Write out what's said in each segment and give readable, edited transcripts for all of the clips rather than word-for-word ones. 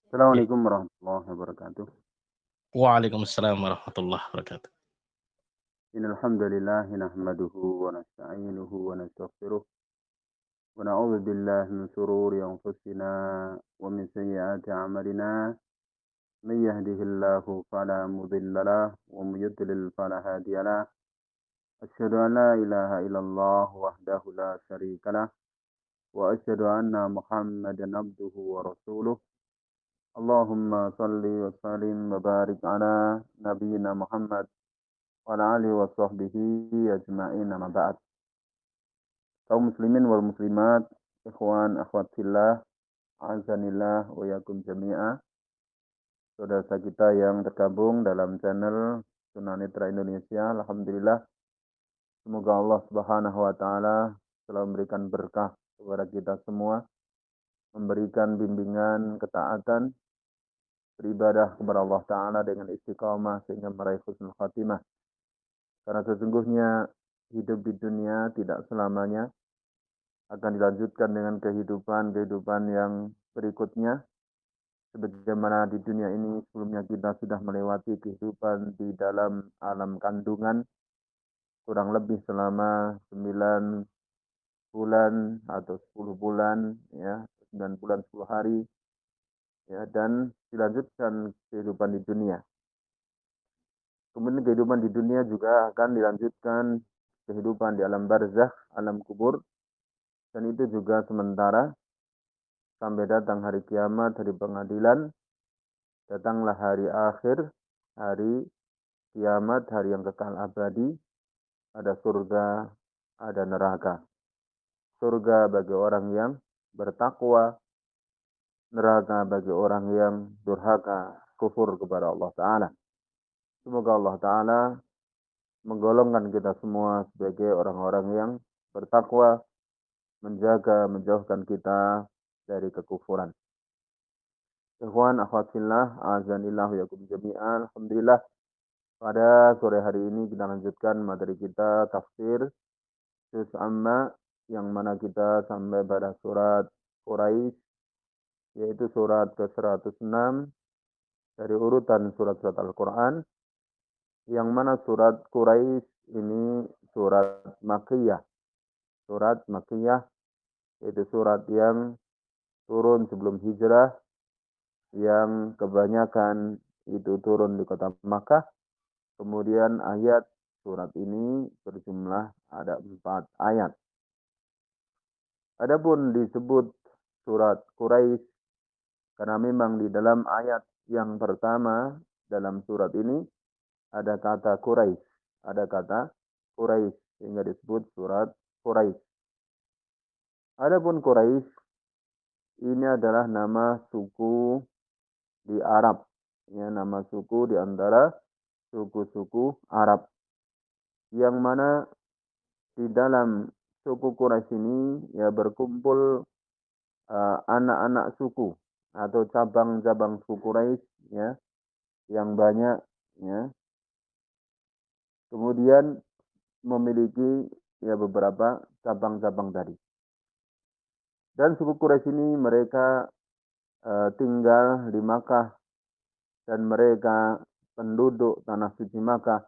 Ya. Assalamualaikum warahmatullahi wabarakatuh. Waalaikumsalam warahmatullahi wabarakatuh. Innal hamdalillah nahmaduhu wa nasta'inuhu wa nastaghfiruh wa na'udzu billahi min shururi anfusina wa min sayyiati a'malina. May yahdihillahu fala mudilla lahu wa may yudlil fala hadiya lahu. Asyhadu an la ilaha illallah wahdahu la syarika lah wa asyhadu anna Muhammadan abduhu wa rasuluh. Allahumma salli wa sallim wa barik ala nabiyyina Muhammad wa ala alihi wa sahbihi ajma'in, amma ba'd. Kaum muslimin wal muslimat, ikhwan akhwat fillah, azanillah wa yakum jami'a. Saudara kita yang tergabung dalam channel Tunanetra Indonesia, alhamdulillah, semoga Allah Subhanahu wa taala selalu memberikan berkah kepada kita semua, memberikan bimbingan ketaatan, beribadah kepada Allah taala dengan istiqamah sehingga meraih husnul khatimah. Karena sesungguhnya hidup di dunia tidak selamanya, akan dilanjutkan dengan kehidupan yang berikutnya. Sebagaimana di dunia ini sebelumnya kita sudah melewati kehidupan di dalam alam kandungan kurang lebih selama 9 bulan atau 10 bulan, ya, 9 bulan 10 hari, ya, dan dilanjutkan kehidupan di dunia. Kemudian kehidupan di dunia juga akan dilanjutkan kehidupan di alam barzakh, alam kubur, dan itu juga sementara sampai datang hari kiamat, hari pengadilan. Datanglah hari akhir, hari kiamat, hari yang kekal abadi. Ada surga, ada neraka. Surga bagi orang yang bertakwa, neraka bagi orang yang durhaka, kufur kepada Allah Ta'ala. Semoga Allah Ta'ala menggolongkan kita semua sebagai orang-orang yang bertakwa, menjaga, menjauhkan kita dari kekufuran. Ikhwan akhwat fillah, azanillah wa yakum jami'an. Alhamdulillah, pada sore hari ini kita lanjutkan materi kita tafsir juz amma, yang mana kita sampai pada surat Quraisy, yaitu surat ke-106 dari urutan surat-surat Al-Quran, yang mana surat Quraisy ini surat Makkiyah. Surat Makkiyah yaitu surat yang turun sebelum hijrah, yang kebanyakan itu turun di kota Makkah. Kemudian ayat surat ini berjumlah ada 4 ayat. Adapun disebut surat Quraisy karena memang di dalam ayat yang pertama dalam surat ini ada kata Quraisy, ada kata Quraisy, sehingga disebut surat Quraisy. Adapun Quraisy ini adalah nama suku di Arab, ya, nama suku di antara suku-suku Arab, yang mana di dalam suku Quraisy ini ya berkumpul anak-anak suku atau cabang-cabang suku Quraisy, ya, yang banyak, ya. Kemudian memiliki ya beberapa cabang-cabang tadi. Dan suku Quraisy ini mereka tinggal di Makkah, dan mereka penduduk tanah suci Makkah.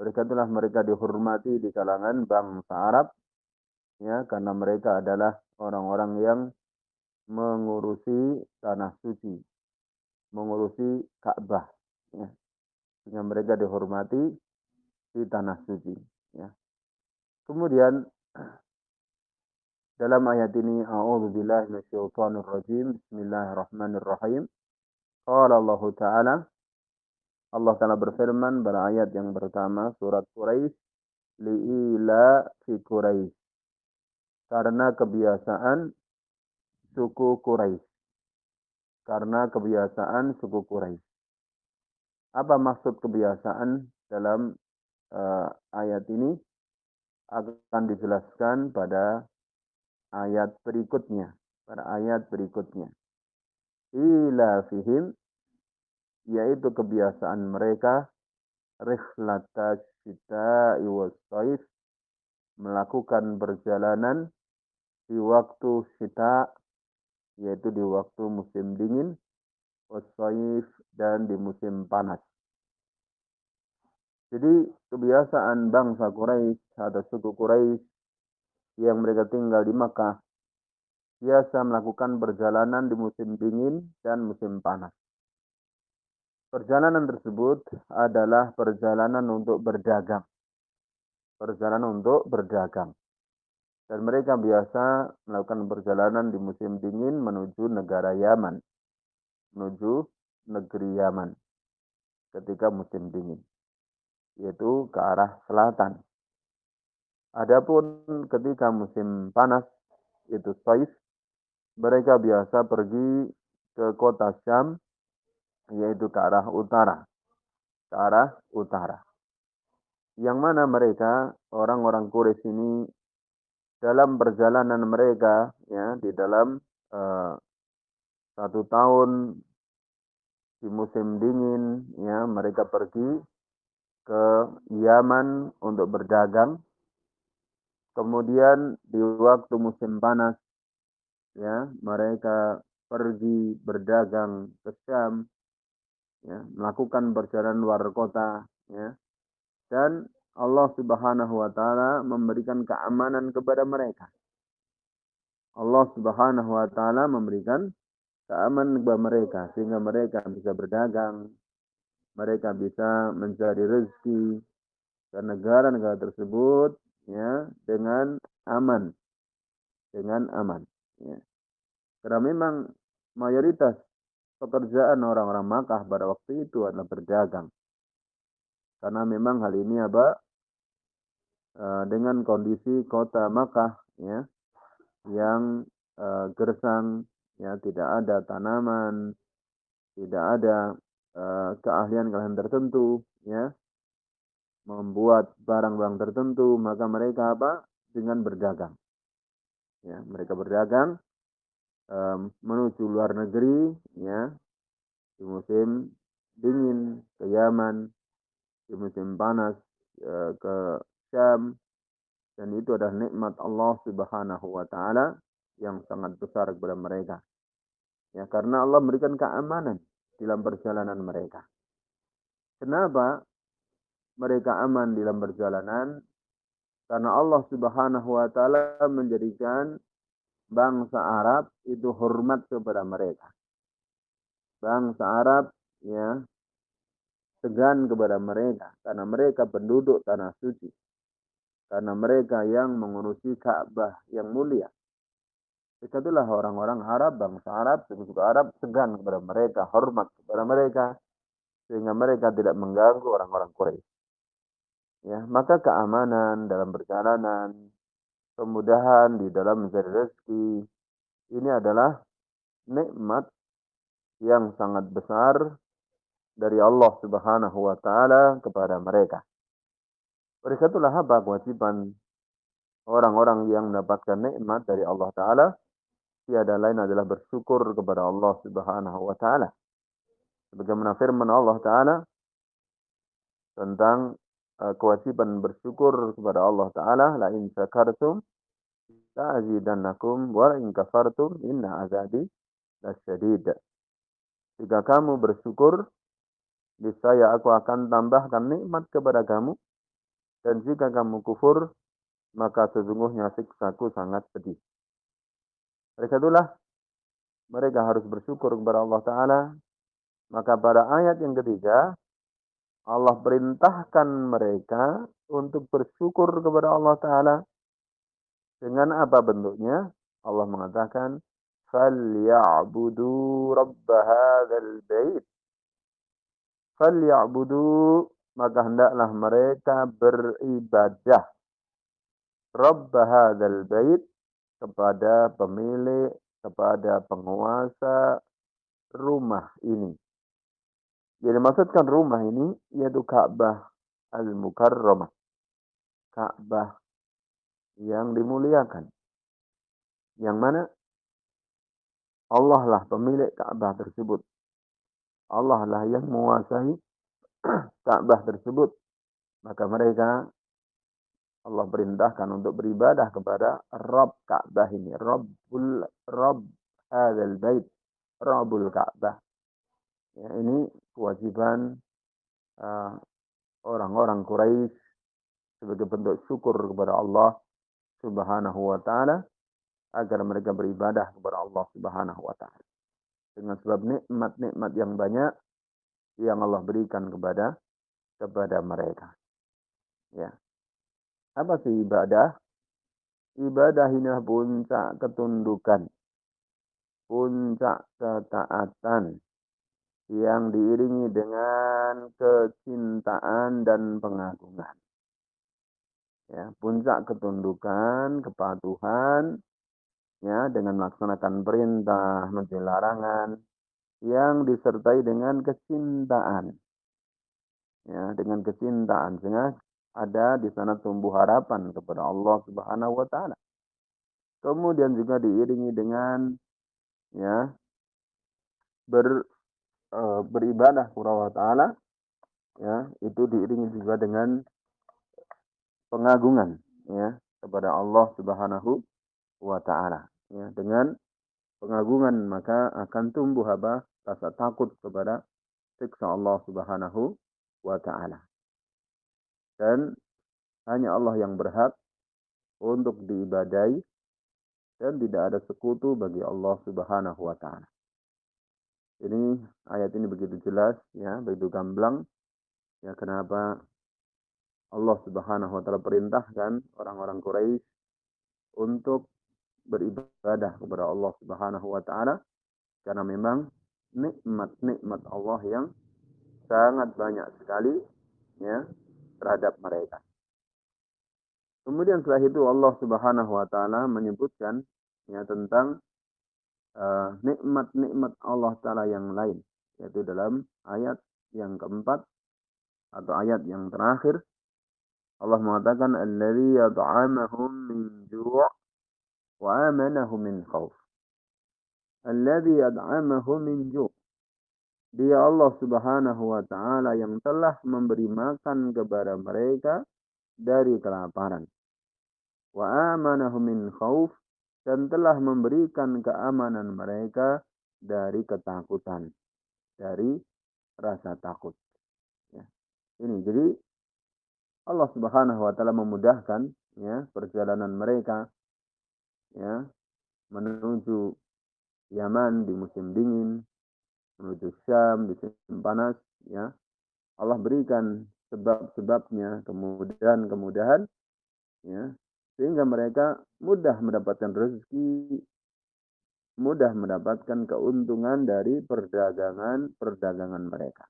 Oleh karena itulah mereka dihormati di kalangan bangsa Arab, ya, karena mereka adalah orang-orang yang mengurusi tanah suci, mengurusi Ka'bah, ya, sehingga mereka dihormati di tanah suci, ya. Kemudian dalam ayat ini, a'udzubillahi minasyaitonir rajim, bismillahirrahmanirrahim. Qala Allah Ta'ala, Allah Ta'ala berfirman pada ayat yang pertama surat Quraisy, li'ila fi Quraisy, karena kebiasaan suku Quraisy. Karena kebiasaan suku Quraisy. Apa maksud kebiasaan dalam ayat ini? Akan dijelaskan pada ayat berikutnya. Pada ayat berikutnya. Ila fihim, yaitu kebiasaan mereka, rihlata syita'i was-saif, melakukan perjalanan di waktu syita, yaitu di waktu musim dingin, was-shaif, dan di musim panas. Jadi kebiasaan bangsa Quraisy atau suku Quraisy yang mereka tinggal di Makkah biasa melakukan perjalanan di musim dingin dan musim panas. Perjalanan tersebut adalah perjalanan untuk berdagang. Perjalanan untuk berdagang. Dan mereka biasa melakukan perjalanan di musim dingin menuju negara Yaman. Menuju negeri Yaman ketika musim dingin. Yaitu ke arah selatan. Adapun ketika musim panas, yaitu Saif, mereka biasa pergi ke kota Syam, yaitu ke arah utara. Ke arah utara. Yang mana mereka, orang-orang Quraisy ini, dalam perjalanan mereka, ya, di dalam 1 tahun di musim dingin, ya, mereka pergi ke Yaman untuk berdagang. Kemudian di waktu musim panas, ya, mereka pergi berdagang ke Syam, ya, melakukan perjalanan luar kota, ya, dan Allah Subhanahu wa taala memberikan keamanan kepada mereka. Allah Subhanahu wa taala memberikan keamanan kepada mereka sehingga mereka bisa berdagang, mereka bisa mencari rezeki ke negara-negara tersebut, ya, dengan aman, ya. Karena memang mayoritas pekerjaan orang-orang Makkah pada waktu itu adalah berdagang. Karena memang hal ini dengan kondisi kota Makkah, ya, yang gersang, ya, tidak ada tanaman, tidak ada keahlian-keahlian tertentu, ya, membuat barang-barang tertentu, maka mereka dengan berdagang, ya, mereka berdagang menuju luar negeri, ya, di musim dingin ke Yaman, di musim panas ke Syam, dan itu adalah nikmat Allah Subhanahu wa taala yang sangat besar kepada mereka. Ya, karena Allah memberikan keamanan dalam perjalanan mereka. Kenapa mereka aman dalam perjalanan? Karena Allah Subhanahu wa taala menjadikan bangsa Arab itu hormat kepada mereka. Bangsa Arab, ya, segan kepada mereka karena mereka penduduk tanah suci. Karena mereka yang mengurusi Ka'bah yang mulia. Itulah orang-orang Arab, bangsa Arab, suku-suku Arab segan kepada mereka, hormat kepada mereka, sehingga mereka tidak mengganggu orang-orang Quraisy. Ya, maka keamanan dalam perjalanan, kemudahan di dalam mencari rezeki, ini adalah nikmat yang sangat besar dari Allah Subhanahu wa taala kepada mereka. Oleh itulah apa kewajiban orang-orang yang mendapatkan nikmat dari Allah taala? Tiada lain adalah bersyukur kepada Allah Subhanahu wa taala. Sebagaimana firman Allah taala tentang kewajiban bersyukur kepada Allah taala, la in syakartum la azidannakum wa la in kafartum inna azabi lasyadid. Jika kamu bersyukur, niscaya aku akan tambahkan nikmat kepada kamu, dan jika kamu kufur, maka sesungguhnya siksaku sangat pedih. Oleh itulah mereka harus bersyukur kepada Allah taala. Maka pada ayat yang ketiga, Allah perintahkan mereka untuk bersyukur kepada Allah taala. Dengan apa bentuknya? Allah mengatakan, "Falyabudu rabb hadzal bait." Falyabudu, maka hendaklah mereka beribadah. Rabb hadzal bait, kepada pemilik, kepada penguasa rumah ini. Jadi maksudkan rumah ini yaitu Ka'bah Al-Mukarramah. Ka'bah yang dimuliakan. Yang mana Allah lah pemilik Ka'bah tersebut. Allah lah yang menguasai Ka'bah tersebut. Maka mereka Allah perintahkan untuk beribadah kepada Rabb Ka'bah ini. Rabb hadzal bait. Rabbul Ka'bah. Ya, ini kewajiban orang-orang Quraisy sebagai bentuk syukur kepada Allah Subhanahu wa taala agar mereka beribadah kepada Allah Subhanahu wa taala. Dengan sebab nikmat-nikmat yang banyak yang Allah berikan kepada mereka. Ya. Apa sih ibadah? Ibadah ini puncak ketundukan, puncak ketaatan yang diiringi dengan kecintaan dan pengagungan. Ya, puncak ketundukan, kepatuhan, ya, dengan melaksanakan perintah, menjauhi larangan, yang disertai dengan kecintaan. Ya, dengan kecintaan, sehingga ada di sana tumbuh harapan kepada Allah Subhanahu wa taala. Kemudian juga diiringi dengan ya beribadah kepada Allah taala, ya, itu diiringi juga dengan pengagungan ya kepada Allah Subhanahu wa taala. Ya, dengan pengagungan maka akan tumbuh apa? Rasa takut kepada siksa Allah Subhanahu wa taala. Dan hanya Allah yang berhak untuk diibadai dan tidak ada sekutu bagi Allah Subhanahu wa taala. Ini ayat ini begitu jelas ya, begitu gamblang ya kenapa Allah Subhanahu wa taala perintahkan orang-orang Quraisy untuk beribadah kepada Allah Subhanahu wa taala karena memang nikmat-nikmat Allah yang sangat banyak sekali ya terhadap mereka. Kemudian setelah itu Allah Subhanahu wa taala menyebutkan ya tentang nikmat-nikmat Allah taala yang lain, yaitu dalam ayat yang keempat atau ayat yang terakhir Allah mengatakan allazi yat'amahum min ju' wa amanahum min khauf. Allazi yat'amahum min ju'. Dia Allah Subhanahu wa taala yang telah memberi makan kepada mereka dari kelaparan. Wa amanahum min khauf, dan telah memberikan keamanan mereka dari ketakutan, dari rasa takut. Ya. Ini jadi Allah Subhanahu wa taala memudahkan ya perjalanan mereka ya menuju Yaman di musim dingin, menuju Syam di musim panas ya. Allah berikan sebab-sebabnya, kemudahan-kemudahan ya sehingga mereka mudah mendapatkan rezeki, mudah mendapatkan keuntungan dari perdagangan mereka.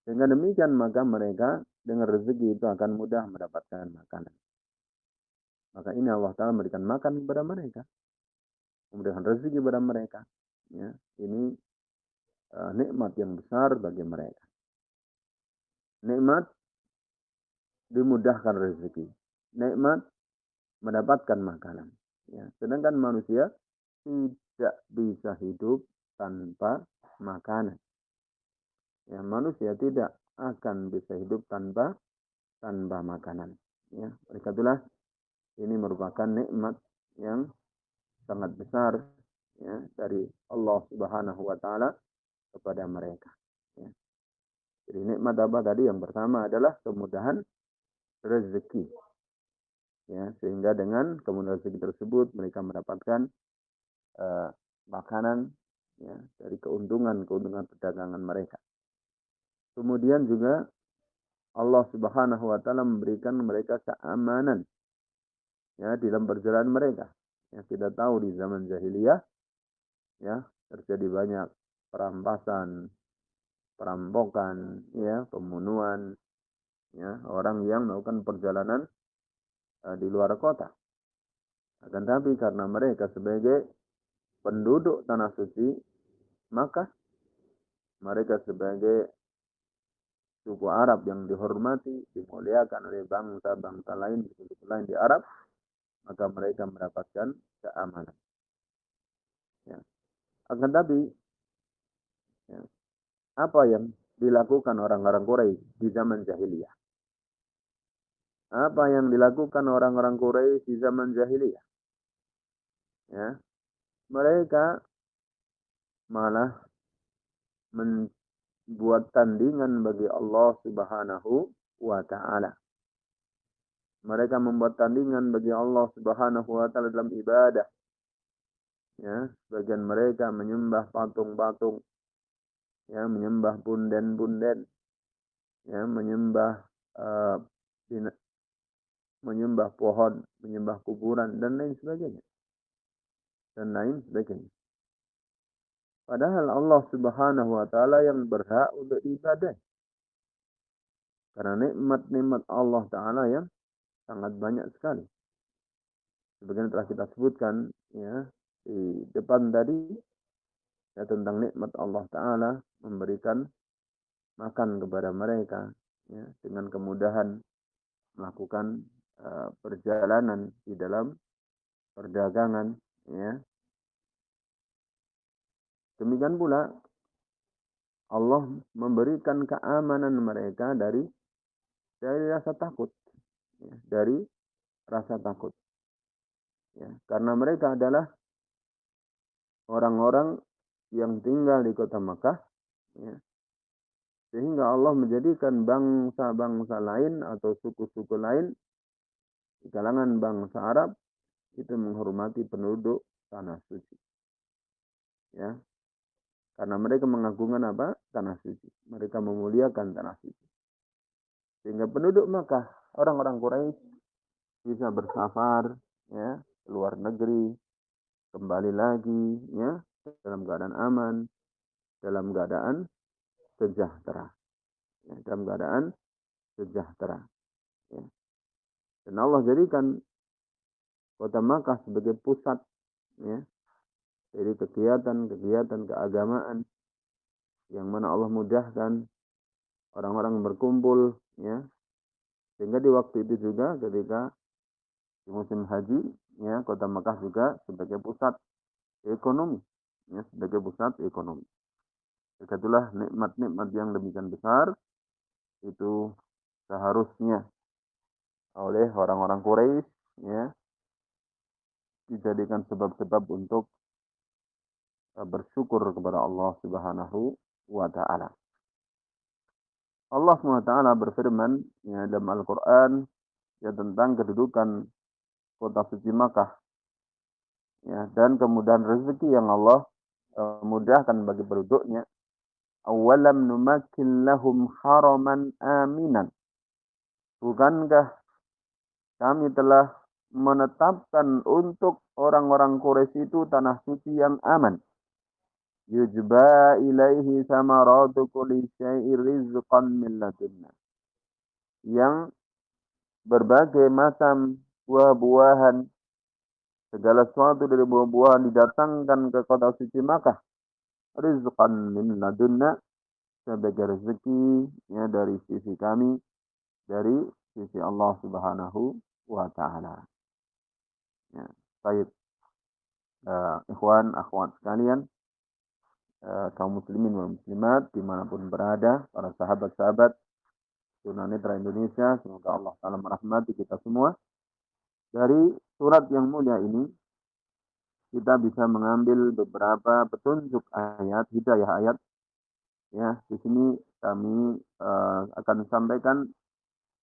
Dengan demikian maka mereka dengan rezeki itu akan mudah mendapatkan makanan. Maka ini Allah Ta'ala memberikan makan kepada mereka. Memberikan rezeki kepada mereka. Ya, ini nikmat yang besar bagi mereka. Nikmat dimudahkan rezeki. Nikmat mendapatkan makanan. Ya, sedangkan manusia tidak bisa hidup tanpa makanan. Ya, manusia tidak akan bisa hidup tanpa makanan. Ya, oleh itulah ini merupakan nikmat yang sangat besar ya, dari Allah Subhanahu wa taala kepada mereka. Ya. Jadi nikmat apa tadi? Yang pertama adalah kemudahan rezeki. Ya, sehingga dengan kemudahan rezeki tersebut mereka mendapatkan makanan ya, dari keuntungan perdagangan mereka. Kemudian juga Allah Subhanahu wa taala memberikan mereka keamanan ya dalam perjalanan mereka. Yang kita tahu di zaman jahiliyah ya terjadi banyak perampasan, perampokan, ya, pembunuhan, ya, orang yang melakukan perjalanan di luar kota. Akan tapi karena mereka sebagai penduduk tanah suci, maka mereka sebagai suku Arab yang dihormati, dimuliakan oleh bangsa-bangsa lain, suku lain di Arab, maka mereka mendapatkan keamanan. Ya. Akan tapi, ya, apa yang dilakukan orang-orang Quraisy di zaman jahiliyah? Apa yang dilakukan orang-orang Quraisy di zaman jahiliyah? Ya, mereka malah buat tandingan bagi Allah Subhanahu wa taala. Mereka membuat tandingan bagi Allah Subhanahu wa taala dalam ibadah. Ya, sebagian mereka menyembah patung-patung, ya, menyembah bunden-bunden, ya, uh, menyembah pohon, menyembah kuburan dan lain sebagainya. Padahal Allah Subhanahu wa taala yang berhak untuk diibadah. Karena nikmat-nikmat Allah taala yang sangat banyak sekali. Sebagian telah kita sebutkan ya di depan tadi ya, tentang nikmat Allah taala memberikan makan kepada mereka ya, dengan kemudahan melakukan perjalanan di dalam perdagangan ya. Demikian pula Allah memberikan keamanan mereka dari rasa takut ya, dari rasa takut ya, karena mereka adalah orang-orang yang tinggal di kota Makkah ya, sehingga Allah menjadikan bangsa-bangsa lain atau suku-suku lain di kalangan bangsa Arab itu menghormati penduduk tanah suci ya, karena mereka mengagungkan apa? Tanah suci. Mereka memuliakan tanah suci. Sehingga penduduk Makkah, orang-orang Quraisy bisa bersafar ya, ke luar negeri, kembali lagi ya, dalam keadaan aman, dalam keadaan sejahtera. Ya, dalam keadaan sejahtera. Ya. Dan Allah jadikan kota Makkah sebagai pusat ya, dari kegiatan-kegiatan keagamaan yang mana Allah mudahkan orang-orang berkumpul ya, sehingga di waktu itu juga ketika di musim haji ya, kota Makkah juga sebagai pusat ekonomi ya, sebagai pusat ekonomi. Itulah nikmat-nikmat yang demikian besar itu seharusnya oleh orang-orang Quraisy ya dijadikan sebab-sebab untuk bersyukur kepada Allah Subhanahu wa taala. Allah SWT berfirman ya, dalam Al-Quran ya, tentang kedudukan kota suci Makkah ya, dan kemudahan rezeki yang Allah mudahkan bagi penduduknya. Awalam numakkin lahum haraman aminan. Bukankah kami telah menetapkan untuk orang-orang Quraisy itu tanah suci yang aman. Yujba ilaihi samaratu kulli syai'ir rizqan min ladunna. Yang berbagai macam buah-buahan, segala sesuatu dari buah-buahan didatangkan ke kota suci Makkah. Rizqan min ladunna, sebagai rezeki ya, dari sisi kami, dari sisi Allah Subhanahu wa taala. Ya, baik. Ikhwan, akhwat sekalian, kaum muslimin wal muslimat dimanapun berada, para sahabat-sahabat tunanetra Indonesia, semoga Allah taala merahmati kita semua. Dari surat yang mulia ini kita bisa mengambil beberapa petunjuk ayat, hidayah ayat. Ya, di sini kami akan sampaikan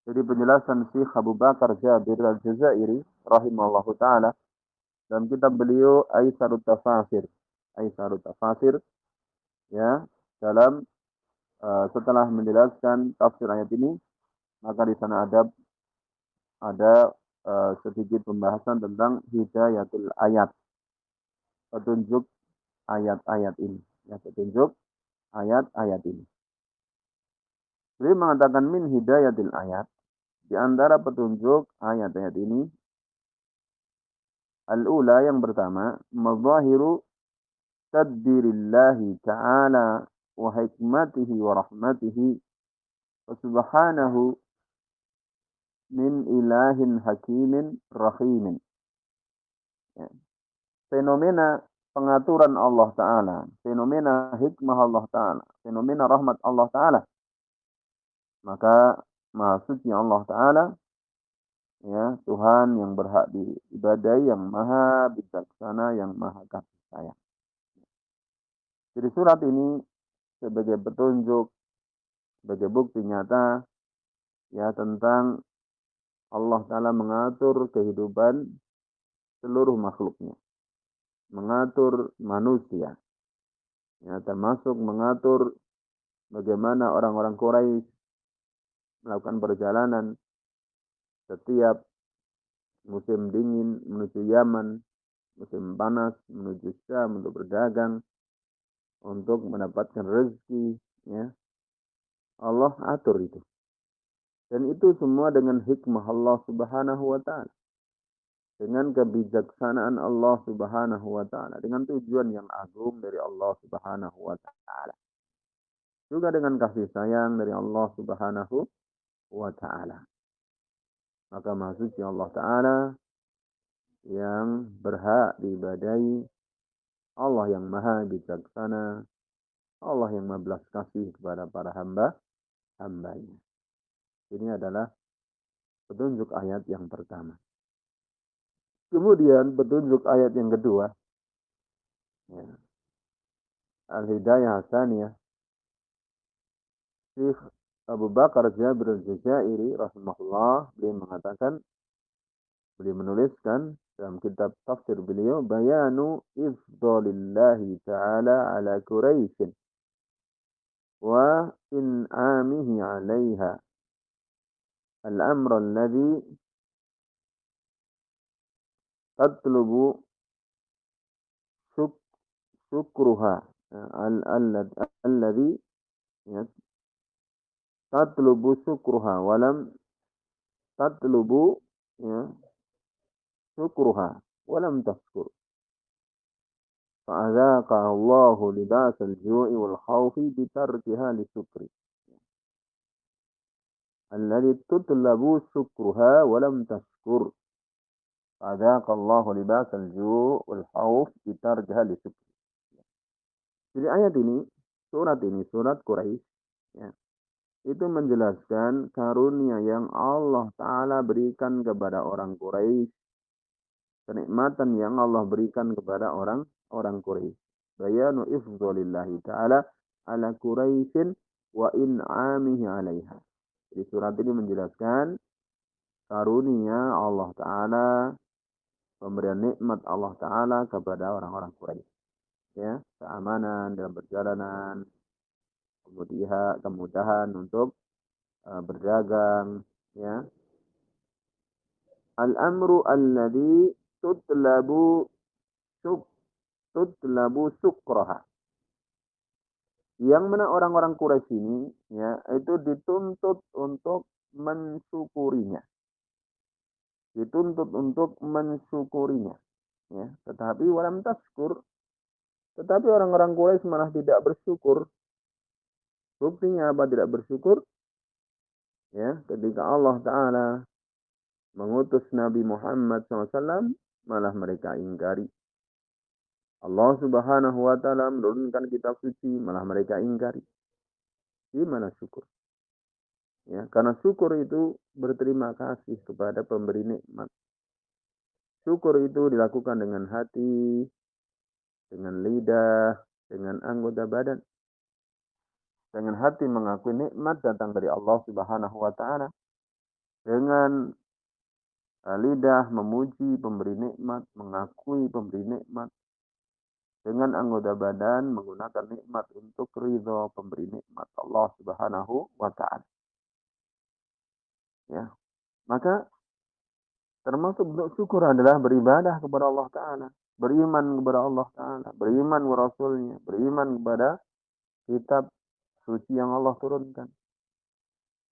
dari penjelasan Syekh Abu Bakar Jabir Al-Jazairi rahimahullahu taala dalam kitab beliau Aisarut Tafasir. Aisarut Tafasir ya, dalam setelah menjelaskan tafsir ayat ini, maka di sana ada sedikit pembahasan tentang hidayatul ayat, petunjuk ayat-ayat ini, ya, petunjuk ayat-ayat ini. Beliau mengatakan min hidayatil ayat, di antara petunjuk ayat-ayat ini, al-ula yang pertama, mazahiru tadbirillahi ta'ala wa hikmatihi wa rahmatihi wa subhanahu min ilahin hakimin rahimin. Ya. Fenomena pengaturan Allah Ta'ala, fenomena hikmah Allah Ta'ala, fenomena rahmat Allah Ta'ala. Maka Maha Suci Allah Ta'ala, ya, Tuhan yang berhak diibadahi, yang maha bijaksana, yang maha kasih sayang. Jadi surat ini sebagai petunjuk, sebagai bukti nyata ya tentang Allah Ta'ala mengatur kehidupan seluruh makhluknya, mengatur manusia, ya, termasuk mengatur bagaimana orang-orang Quraisy melakukan perjalanan setiap musim dingin menuju Yaman, musim panas menuju Syam untuk berdagang, untuk mendapatkan rezeki, ya. Allah atur itu. Dan itu semua dengan hikmah Allah Subhanahu wa Ta'ala. Dengan kebijaksanaan Allah Subhanahu wa Ta'ala, dengan tujuan yang agung dari Allah Subhanahu wa Ta'ala. Juga dengan kasih sayang dari Allah Subhanahu wa Ta'ala. Maka Maha Suci Allah Ta'ala yang berhak diibadahi, Allah yang maha bijaksana, Allah yang maha belas kasih kepada para hambanya. Ini adalah petunjuk ayat yang pertama. Kemudian petunjuk ayat yang kedua, ya, Al-Hidayah Hasaniyah, Syekh Abu Bakar Jabir Al-Jazairi rahimahullah, beliau menuliskan dalam kitab tafsir beliau, bayanu ifdalillahi ta'ala ala Quraisy wa in'amihi 'alaiha al-amr alladhi tatlubu syukruha alladhi tatlubu syukruha walam tatlubu syukruha walam tashkur fa'adhaqaha Allahu libasal ju'i wal khawfi bitarkiha lisyukri alladhi tutlabu syukruha walam tashkur fa'adhaqallahu libasal ju' wal khawf bitarkiha lisyukri. Jadi ayat ini, surat Quraisy, ya, itu menjelaskan karunia yang Allah Ta'ala berikan kepada orang Quraisy, kenikmatan yang Allah berikan kepada orang Quraisy. Bayanu ifdhalillahi ta'ala ala Quraisyin wa in'amihi 'alaiha. Jadi surat ini menjelaskan karunia Allah Ta'ala, pemberian nikmat Allah Ta'ala kepada orang-orang Quraisy. Ya, keamanan dalam perjalanan, kemudahan untuk berdagang, ya. Al-amru alladhi tutlabu syukraha. Yang mana orang-orang Quraisy ini, ya, itu dituntut untuk mensyukurinya. Dituntut untuk mensyukurinya, ya. Tetapi walam tashkur, tetapi orang-orang Quraisy malah tidak bersyukur. Buktinya apa tidak bersyukur? Ya, ketika Allah Ta'ala mengutus Nabi Muhammad SAW, malah mereka ingkari. Allah Subhanahu wa Ta'ala menurunkan kitab suci, malah mereka ingkari. Gimana syukur? Ya, karena syukur itu berterima kasih kepada pemberi nikmat. Syukur itu dilakukan dengan hati, dengan lidah, dengan anggota badan. Dengan hati mengakui nikmat datang dari Allah Subhanahu wa Ta'ala. Dengan lidah memuji pemberi nikmat, mengakui pemberi nikmat. Dengan anggota badan menggunakan nikmat untuk ridho pemberi nikmat Allah Subhanahu wa Ta'ala. Ya. Maka termasuk bentuk syukur adalah beribadah kepada Allah Ta'ala, beriman kepada Allah Ta'ala, beriman kepada Rasulnya, beriman kepada kitab suci yang Allah turunkan.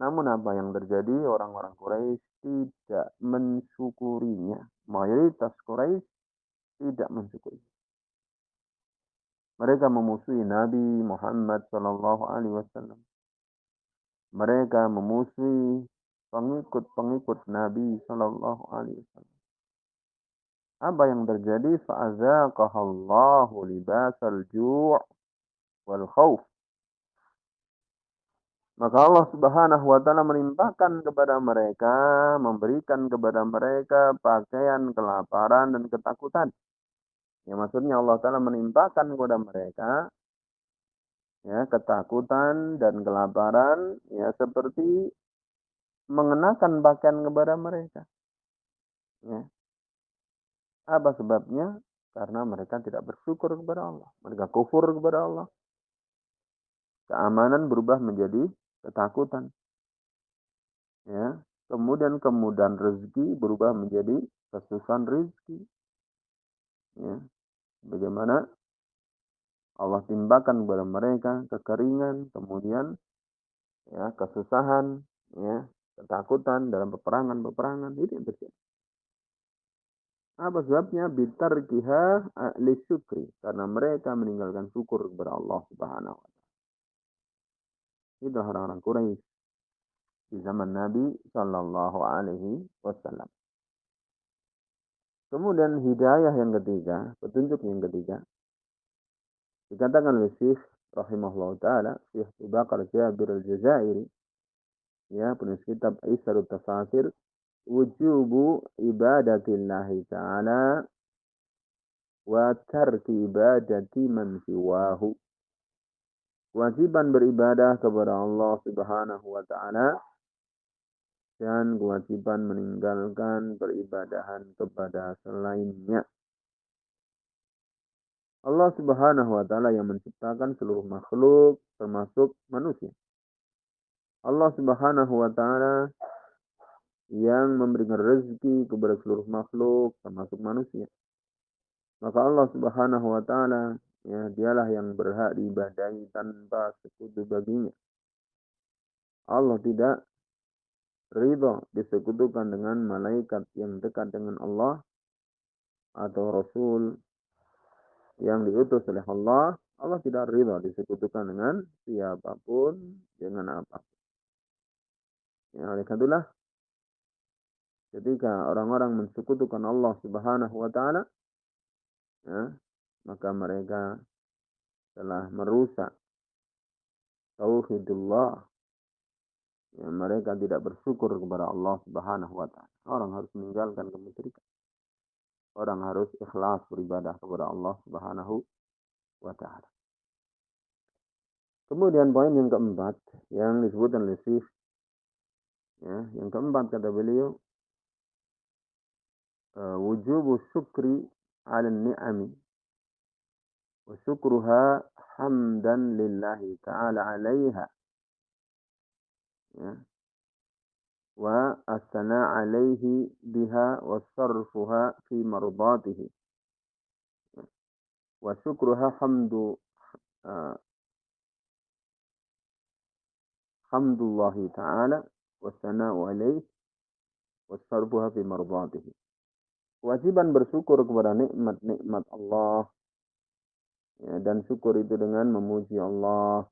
Namun apa yang terjadi? Orang-orang Quraisy tidak mensyukurinya. Mayoritas Quraisy tidak mensyukuri. Mereka memusuhi Nabi Muhammad SAW. Mereka memusuhi pengikut-pengikut Nabi SAW. Apa yang terjadi? Fa'azaqahallahu libasal ju' wal khawf. Maka Allah Subhanahu wa Ta'ala menimpakan kepada mereka, memberikan kepada mereka pakaian kelaparan dan ketakutan. Ya, maksudnya Allah Ta'ala menimpakan kepada mereka Ya, ketakutan dan kelaparan ya seperti mengenakan pakaian kepada mereka. Ya. Apa sebabnya? Karena mereka tidak bersyukur kepada Allah. Mereka kufur kepada Allah. Keamanan berubah menjadi ketakutan. Ya. Kemudian kemudahan rezeki berubah menjadi kesusahan rezeki. Ya. Bagaimana Allah timpakan kepada mereka kekeringan, kemudian ya kesusahan, ya ketakutan dalam peperangan-peperangan itu yang terjadi. Apa sebabnya? Bitarkiha li syukri, karena mereka meninggalkan syukur kepada Allah Subhanahu wa taala. Itu orang-orang Quraisy di zaman Nabi Shallallahu alaihi wasallam. Kemudian hidayah yang ketiga, petunjuk yang ketiga, dikatakan oleh Syekh rahimahullah taala, Syekh Abu Bakar Jabir al-Jazairi, ya penulis kitab Aisarut Tafasir, wujubu ibadatillahi ta'ala wa tarki ibadati man siwahu. Kewajiban beribadah kepada Allah Subhanahu wa taala dan kewajiban meninggalkan peribadahan kepada selainnya. Allah Subhanahu wa taala yang menciptakan seluruh makhluk termasuk manusia. Allah Subhanahu wa taala yang memberikan rezeki kepada seluruh makhluk termasuk manusia. Maka Allah Subhanahu wa taala ya dialah yang berhak diibadahi tanpa sekutu baginya. Allah tidak ridha disekutukan dengan malaikat yang dekat dengan Allah atau Rasul yang diutus oleh Allah. Allah tidak ridha disekutukan dengan siapapun, dengan apapun. Ya, oleh karena itulah ketika orang-orang mensekutukan Allah Subhanahu wa taala, ya, maka mereka telah merusak tauhidullah. Ya, mereka tidak bersyukur kepada Allah Subhanahu wa taala. Orang harus meninggalkan kemusyrikan. Orang harus ikhlas beribadah kepada Allah Subhanahu wa taala. Kemudian poin yang keempat yang disebutkan oleh Syekh, ya, yang keempat kata beliau, wujubu syukri 'ala ni'ami wa syukruha hamdan lillahi ta'ala 'alaiha. Ya. Wa as-sana' 'alaihi biha wa sarfuha fi mardatihi. Wa syukruha hamdullahi ta'ala wa sana'u 'alaihi wa sarfuha fi mardatihi. Kewajiban bersyukur kepada nikmat-nikmat Allah, ya, dan syukur itu dengan memuji Allah,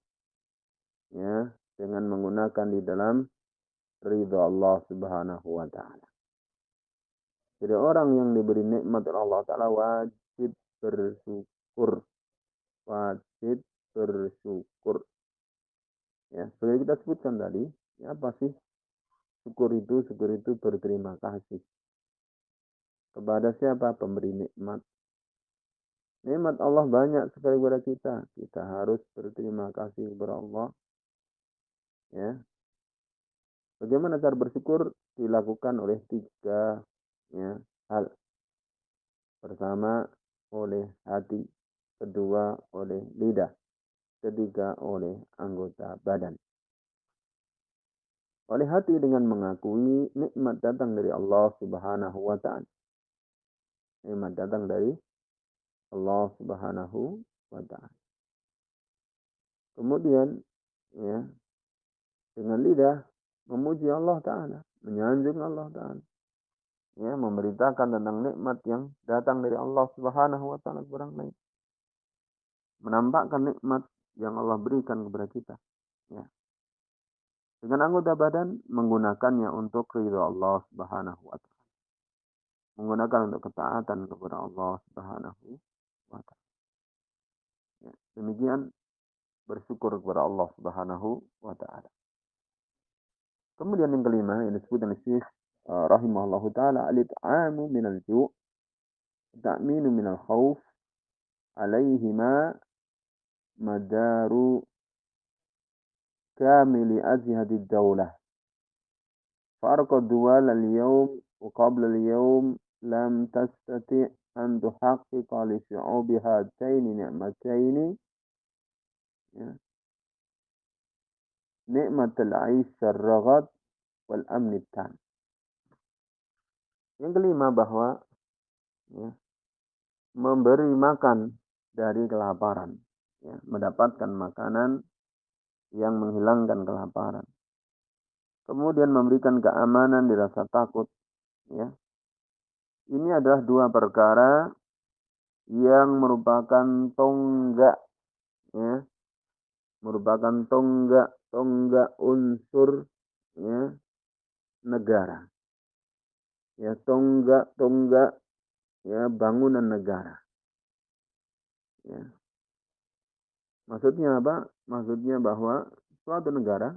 ya, dengan menggunakan di dalam ridha Allah Subhanahu wa taala. Jadi orang yang diberi nikmat oleh Allah taala wajib bersyukur. Wajib bersyukur. Ya, seperti kita sebutkan tadi, ya apa sih syukur itu? Syukur itu berterima kasih kepada siapa? Pemberi nikmat. Nikmat Allah banyak sekali kepada kita. Kita harus berterima kasih kepada Allah. Ya. Bagaimana cara bersyukur? Dilakukan oleh tiga, ya, hal. Pertama, oleh hati. Kedua, oleh lidah. Ketiga, oleh anggota badan. Oleh hati dengan mengakui nikmat datang dari Allah Subhanahu wa taala. Nikmat datang dari Allah Subhanahu wa taala. Kemudian, ya, dengan lidah memuji Allah taala, menyanjung Allah taala. Ya, memberitakan tentang nikmat yang datang dari Allah Subhanahu wa taala kepada orang lain. Menampakkan nikmat yang Allah berikan kepada kita. Ya. Dengan anggota badan menggunakannya untuk ridha Allah Subhanahu wa taala. Menggunakan untuk ketaatan kepada Allah Subhanahu wa taala. Ya. Demikian bersyukur kepada Allah Subhanahu wa taala. Kemudian yang kelima yang disebutkan oleh Syekh rahimahullahu taala, al-it'amu minal ju', ta'minu minal khauf, alaihima madaru كامل أجهزة الدولة. فرق الدول اليوم وقبل اليوم لم تستطع أن تحقق لشعوب هاتين نعمتين، nikmat al-aish ar-ragad wal amn tam. Yang kelima bahwa memberi makan dari kelaparan, mendapatkan makanan yang menghilangkan kelaparan. Kemudian memberikan keamanan di rasa takut. Ini adalah dua perkara yang merupakan tonggak, merupakan tonggak unsur negara, tonggak bangunan negara. Maksudnya apa? Maksudnya bahwa suatu negara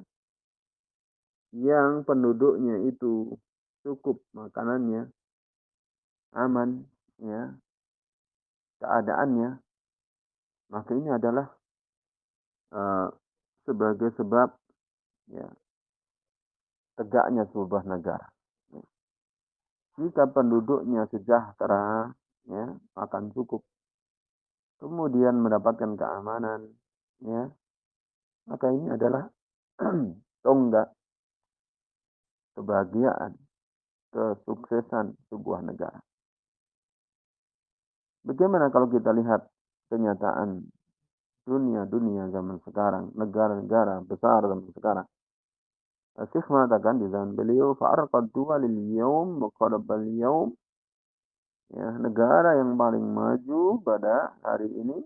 yang penduduknya itu cukup makanannya, aman, keadaannya, maka ini adalah sebagai sebab tegaknya sebuah negara. Jika penduduknya sejahtera, makan cukup, kemudian mendapatkan keamanan, maka ini adalah tonggak kebahagiaan, kesuksesan sebuah negara. Bagaimana kalau kita lihat kenyataan dunia zaman sekarang, negara-negara besar zaman sekarang? Syekh mengatakan di zaman beliau, fa'arqad duwalil yawm muqarabal yawm, negara yang paling maju pada hari ini,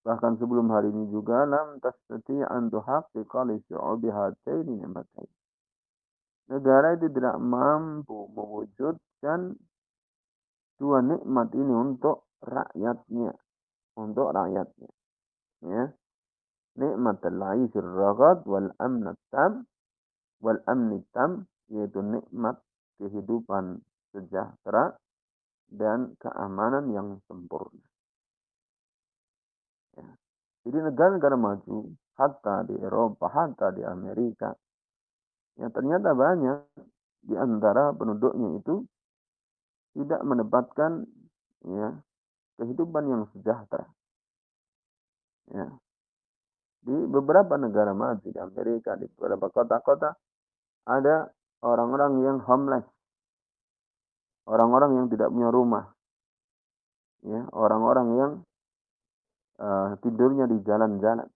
bahkan sebelum hari ini juga, lam tastati' an tuhaqqiqa li syu'ubi hataini ni'matain. Negara itu tidak mampu mewujudkan dua nikmat ini untuk rakyatnya. Nikmat al-'aisyir ragad wal amn tam, yaitu nikmat kehidupan sejahtera dan keamanan yang sempurna. Jadi negara-negara maju, hatta di Eropa, hatta di Amerika, ternyata banyak di antara penduduknya itu tidak mendapatkan kehidupan yang sejahtera. Di beberapa negara maju, di Amerika, di beberapa kota-kota, ada orang-orang yang homeless, orang-orang yang tidak punya rumah, orang-orang yang tidurnya di jalan-jalan,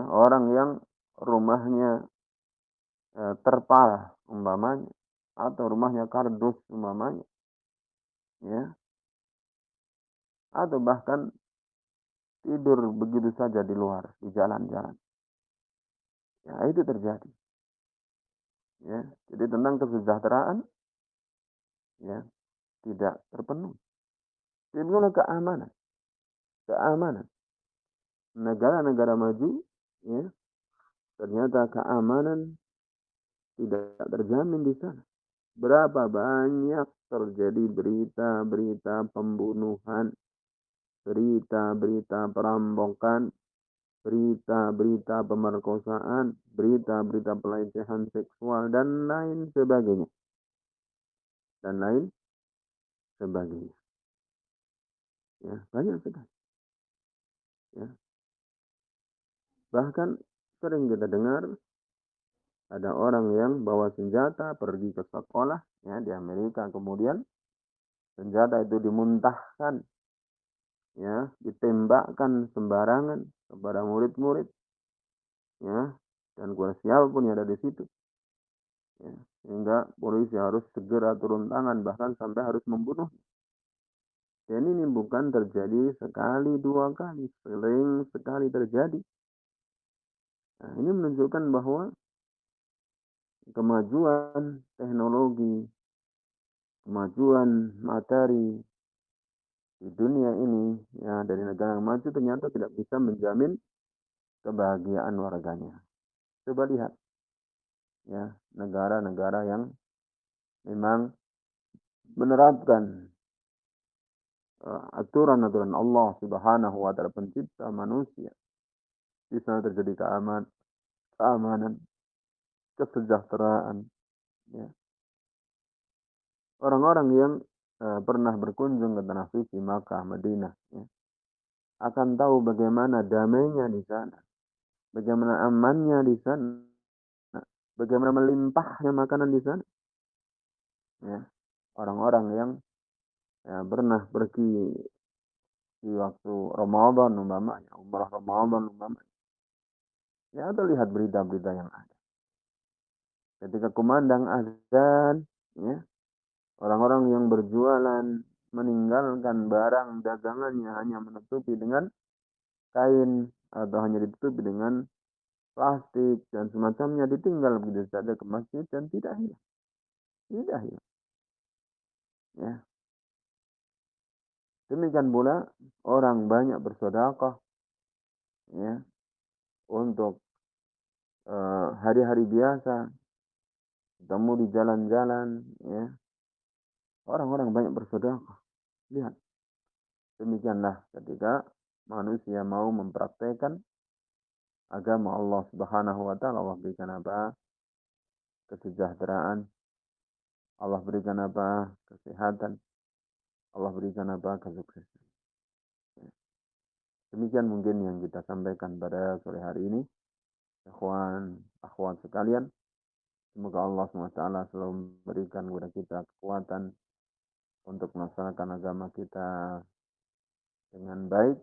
orang yang rumahnya terpal umpamanya, atau rumahnya kardus umpamanya, atau bahkan tidur begitu saja di luar, di jalan-jalan. Itu terjadi. Jadi tentang kesejahteraan tidak terpenuhi. Jadi keamanan. Negara-negara maju, ternyata keamanan tidak terjamin di sana. Berapa banyak terjadi berita-berita pembunuhan, berita-berita perampokan, berita-berita pemerkosaan, berita-berita pelecehan seksual, dan lain sebagainya. Banyak sekali. Bahkan sering kita dengar ada orang yang bawa senjata pergi ke sekolah, di Amerika, kemudian senjata itu dimuntahkan, ditembakkan sembarangan kepada murid-murid, dan kepada siapapun yang ada di situ, sehingga polisi harus segera turun tangan, bahkan sampai harus membunuh. Dan ini bukan terjadi sekali, dua kali, sering sekali terjadi. Ini menunjukkan bahwa kemajuan teknologi, kemajuan materi di dunia ini, dari negara yang maju ternyata tidak bisa menjamin kebahagiaan warganya. Coba lihat, negara-negara yang memang menerapkan aturan-aturan Allah Subhanahu wa Ta'ala, pencipta manusia, di sana terjadi keamanan, kesejahteraan, ya. Orang-orang yang pernah berkunjung ke tanah suci Makkah, Madinah, ya, akan tahu bagaimana damainya di sana, bagaimana amannya di sana, bagaimana melimpahnya makanan di sana, ya. Orang-orang yang pernah pergi di waktu Ramadan umpamanya, umrah Ramadan umpamanya, ya atau lihat berita-berita yang ada. Ketika kumandang azan, ya, orang-orang yang berjualan meninggalkan barang dagangannya hanya menutupi dengan kain atau hanya ditutupi dengan plastik dan semacamnya, ditinggal begitu saja ke masjid dan tidak hilang, tidak hilang. Ya, demikian pula orang banyak bersedekah, ya, untuk hari-hari biasa, ketemu di jalan-jalan, ya, orang-orang banyak bersedekah. Lihat, demikianlah ketika manusia mau mempraktekkan agama Allah Subhanahu wa taala, Allah berikan apa? Kesejahteraan, Allah berikan apa? Kesehatan, Allah berikan apa? Kesuksesan. Demikian mungkin yang kita sampaikan pada sore hari ini. Ikhwan, akhwat sekalian, semoga Allah SWT selalu memberikan kepada kita kekuatan untuk melaksanakan agama kita dengan baik,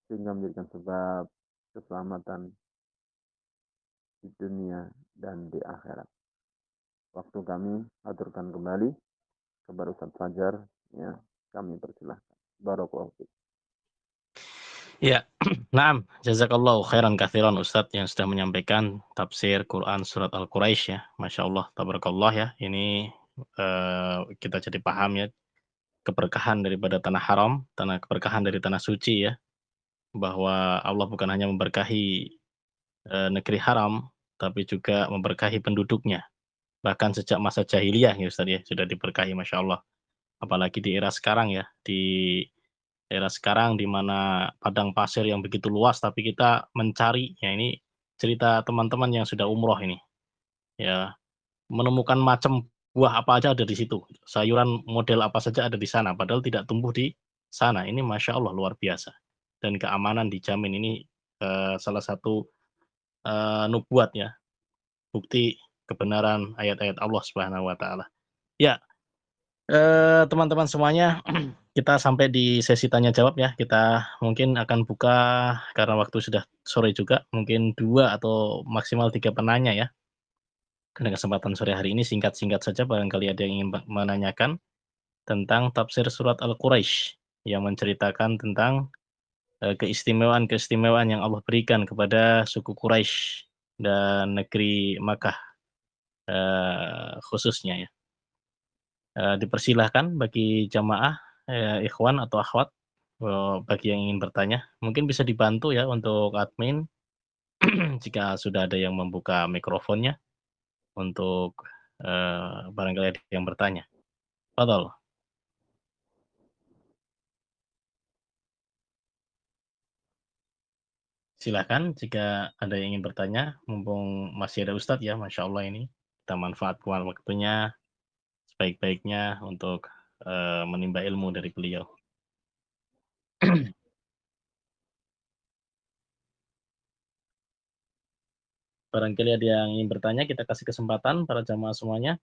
sehingga menjadikan sebab keselamatan di dunia dan di akhirat. Waktu kami aturkan kembali kepada Ustaz Fajar, ya, kami persilahkan. Barakallahu fiik. Ya, naam, jazakallahu khairan katsiran Ustadz yang sudah menyampaikan tafsir Quran surat Al-Quraisy ya. Masya Allah, tabarakallah ya. Ini kita jadi paham ya keberkahan daripada tanah haram, keberkahan dari tanah suci ya. Bahwa Allah bukan hanya memberkahi negeri haram, tapi juga memberkahi penduduknya. Bahkan sejak masa jahiliyah ya Ustadz ya, sudah diberkahi Masya Allah. Apalagi di era sekarang ya, di era sekarang di mana padang pasir yang begitu luas, tapi kita mencari, ya ini cerita teman-teman yang sudah umroh ini, ya menemukan macam buah apa aja ada di situ, sayuran model apa saja ada di sana, padahal tidak tumbuh di sana. Ini Masya Allah luar biasa. Dan keamanan dijamin ini salah satu nubuat ya, bukti kebenaran ayat-ayat Allah Subhanahu wa taala. Ya, teman-teman semuanya, kita sampai di sesi tanya jawab ya. Kita mungkin akan buka karena waktu sudah sore juga, mungkin 2 atau maksimal 3 penanya ya. Pada kesempatan sore hari ini singkat-singkat saja barangkali ada yang ingin menanyakan tentang tafsir surat Al-Quraisy yang menceritakan tentang, keistimewaan-keistimewaan yang Allah berikan kepada suku Quraisy dan negeri Makkah, khususnya ya. Dipersilahkan bagi jamaah, ikhwan atau akhwat, bagi yang ingin bertanya, mungkin bisa dibantu ya untuk admin jika sudah ada yang membuka mikrofonnya untuk, barangkali ada yang bertanya. Tafadhol, silakan jika ada yang ingin bertanya, mumpung masih ada ustadz ya, masya Allah ini, kita manfaatkan waktunya sebaik-baiknya untuk, menimba ilmu dari beliau. Barangkali ada yang ingin bertanya, kita kasih kesempatan para jamaah semuanya.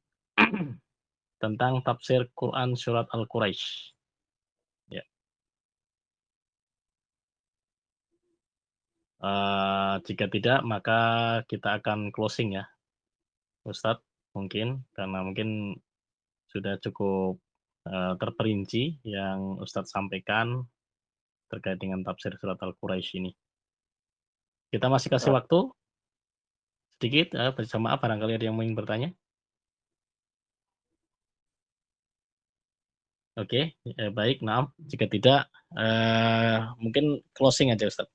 Tentang tafsir Quran surat Al-Quraisy. Ya, jika tidak maka kita akan closing ya, Ustadz, mungkin karena mungkin sudah cukup, terperinci yang Ustadz sampaikan terkait dengan tafsir surat Al-Quraisy ini. Kita masih kasih waktu sedikit, berjamaah barangkali ada yang ingin bertanya? Oke, baik, maaf. Jika tidak, mungkin closing aja Ustadz.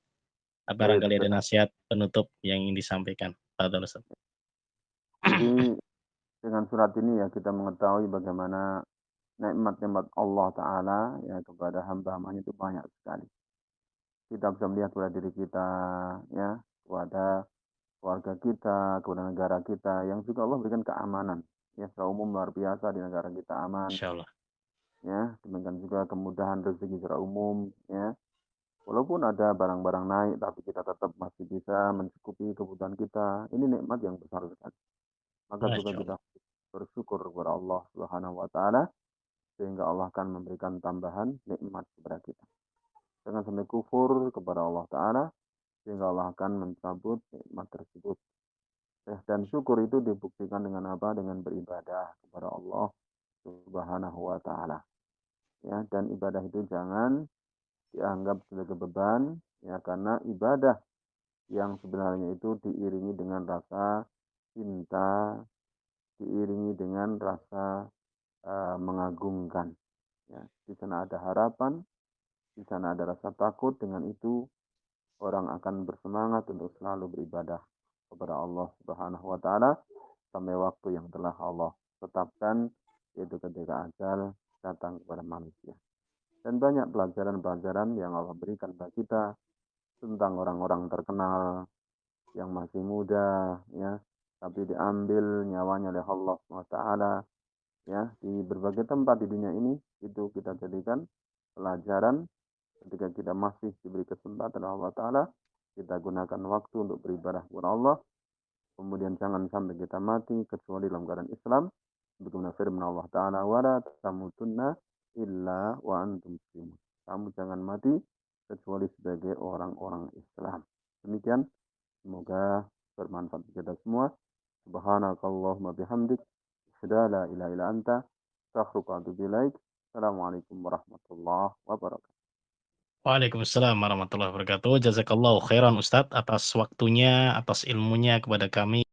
Baik, Barangkali ada nasihat penutup yang ingin disampaikan. Tafadhol Ustadz. jadi dengan surat ini ya kita mengetahui bagaimana nikmat-nikmat Allah Ta'ala ya kepada hamba-hambanya itu banyak sekali. kita bisa melihat kepada diri kita, ya, kepada keluarga kita, kepada negara kita, yang juga Allah berikan keamanan. Ya, secara umum luar biasa di negara kita aman, Masya Allah. ya. Demikian juga kemudahan rezeki secara umum, ya. Walaupun ada barang-barang naik, tapi kita tetap masih bisa mencukupi kebutuhan kita. Ini nikmat yang besar sekali. Maka juga Masya kita Allah. bersyukur kepada Allah Subhanahu wa taala sehingga Allah akan memberikan tambahan nikmat kepada kita. Jangan sampai kufur kepada Allah taala sehingga Allah akan mencabut nikmat tersebut. Dan syukur itu dibuktikan dengan apa? Dengan beribadah kepada Allah Subhanahu wa taala. Ya, dan ibadah itu jangan dianggap sebagai beban, ya, karena ibadah yang sebenarnya itu diiringi dengan rasa cinta, diiringi dengan rasa mengagungkan. Ya, di sana ada harapan, di sana ada rasa takut. Dengan itu orang akan bersemangat untuk selalu beribadah kepada Allah Subhanahu wa taala sampai waktu yang telah Allah tetapkan, yaitu ketika ajal datang kepada manusia. Dan banyak pelajaran-pelajaran yang Allah berikan bagi kita tentang orang-orang terkenal yang masih muda, ya, tapi diambil nyawanya oleh Allah SWT, ya, di berbagai tempat di dunia ini. Itu kita jadikan pelajaran ketika kita masih diberi kesempatan oleh Allah Ta'ala, kita gunakan waktu untuk beribadah kepada Allah. Kemudian jangan sampai kita mati kecuali dalam keadaan Islam. Bagaimana firman Allah Ta'ala, wala tamutunna illa wa antum muslimun. Kamu jangan mati kecuali sebagai orang-orang Islam. Demikian, semoga bermanfaat bagi kita semua. Subhanakallahumma bihamdik, asyhadu an la ilaha illa anta, astaghfiruka wa atubu ilaik. Assalamualaikum warahmatullahi wabarakatuh. Waalaikumsalam warahmatullahi wabarakatuh. Jazakallahu khairan Ustadz atas waktunya, atas ilmunya kepada kami.